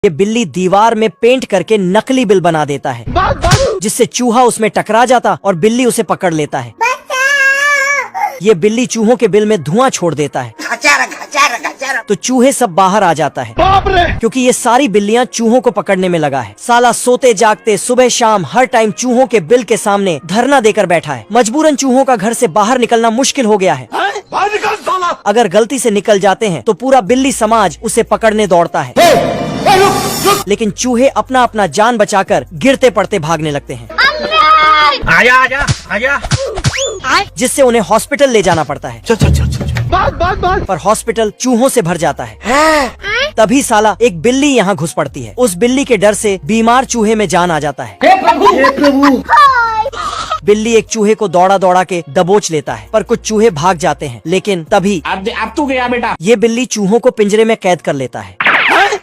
ये बिल्ली दीवार में पेंट करके नकली बिल बना देता है, जिससे चूहा उसमें टकरा जाता और बिल्ली उसे पकड़ लेता है। ये बिल्ली चूहों के बिल में धुआं छोड़ देता है, तो चूहे सब बाहर आ जाता है, क्योंकि ये सारी बिल्लियाँ चूहों को पकड़ने में लगा है। साला सोते जागते सुबह शाम हर टाइम चूहों के बिल के सामने धरना देकर बैठा है। मजबूरन चूहों का घर से बाहर निकलना मुश्किल हो गया है। अगर गलती से निकल जाते हैं तो पूरा बिल्ली समाज उसे पकड़ने दौड़ता है, लेकिन चूहे अपना अपना जान बचाकर गिरते पड़ते भागने लगते हैं। आजा आजा आजा, जिससे उन्हें हॉस्पिटल ले जाना पड़ता है। पर हॉस्पिटल चूहों से भर जाता है। तभी साला एक बिल्ली यहाँ घुस पड़ती है। उस बिल्ली के डर से बीमार चूहे में जान आ जाता है। हे प्रभु। बिल्ली एक चूहे को दौड़ा दौड़ा के दबोच लेता है, पर कुछ चूहे भाग जाते हैं। लेकिन तभी अब तू गया बेटा। ये बिल्ली चूहों को पिंजरे में कैद कर लेता है।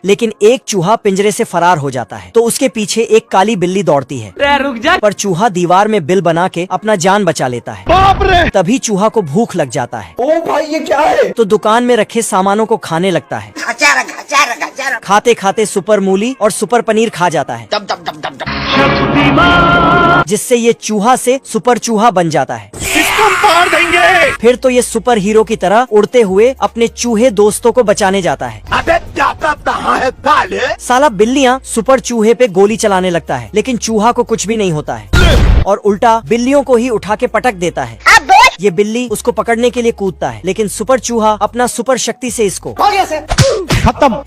लेकिन एक चूहा पिंजरे से फरार हो जाता है, तो उसके पीछे एक काली बिल्ली दौड़ती है। रुक जा। पर चूहा दीवार में बिल बना के अपना जान बचा लेता है। बाप रे! तभी चूहा को भूख लग जाता है, ओ भाई ये क्या है? तो दुकान में रखे सामानों को खाने लगता है। खाते खाते सुपर मूली और सुपर पनीर खा जाता है, जिससे ये चूहा से सुपर चूहा बन जाता है। इसको मार देंगे। फिर तो ये सुपर हीरो की तरह उड़ते हुए अपने चूहे दोस्तों को बचाने जाता है। अबे जाता कहाँ है साले? साला बिल्लियाँ सुपर चूहे पे गोली चलाने लगता है, लेकिन चूहा को कुछ भी नहीं होता है और उल्टा बिल्लियों को ही उठा के पटक देता है। ये बिल्ली उसको पकड़ने के लिए कूदता है, लेकिन सुपर चूहा अपना सुपर शक्ति से इसको खत्म।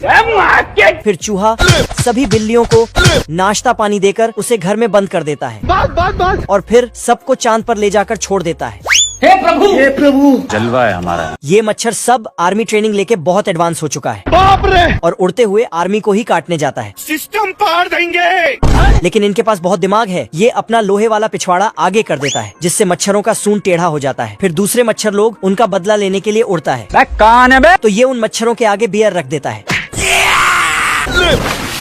फिर चूहा सभी बिल्लियों को नाश्ता पानी देकर उसे घर में बंद कर देता है और फिर सबको चांद पर ले जाकर छोड़ देता है। हे प्रभु। हे प्रभु। जलवा है हमारा। ये मच्छर सब आर्मी ट्रेनिंग लेके बहुत एडवांस हो चुका है बाप रे! और उड़ते हुए आर्मी को ही काटने जाता है। सिस्टम पार देंगे। लेकिन इनके पास बहुत दिमाग है। ये अपना लोहे वाला पिछवाड़ा आगे कर देता है, जिससे मच्छरों का सूंड टेढ़ा हो जाता है। फिर दूसरे मच्छर लोग उनका बदला लेने के लिए उड़ता है, कौन है बे? तो ये उन मच्छरों के आगे बियर रख देता है।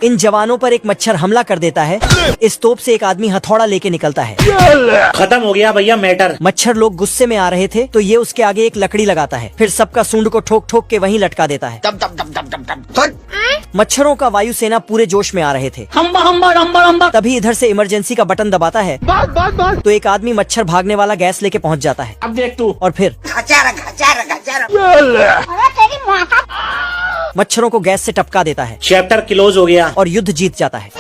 इन जवानों पर एक मच्छर हमला कर देता है। इस तोप से एक आदमी हथौड़ा लेके निकलता है। खत्म हो गया भैया मैटर। मच्छर लोग गुस्से में आ रहे थे, तो ये उसके आगे एक लकड़ी लगाता है। फिर सबका सूंड को ठोक ठोक के वहीं लटका देता है। मच्छरों का वायुसेना पूरे जोश में आ रहे थे। तभी इधर से इमरजेंसी का बटन दबाता है, तो एक आदमी मच्छर भागने वाला गैस लेके पहुंच जाता है। अब देख तू। और फिर मच्छरों को गैस से टपका देता है चैप्टर क्लोज हो गया। और युद्ध जीत जाता है।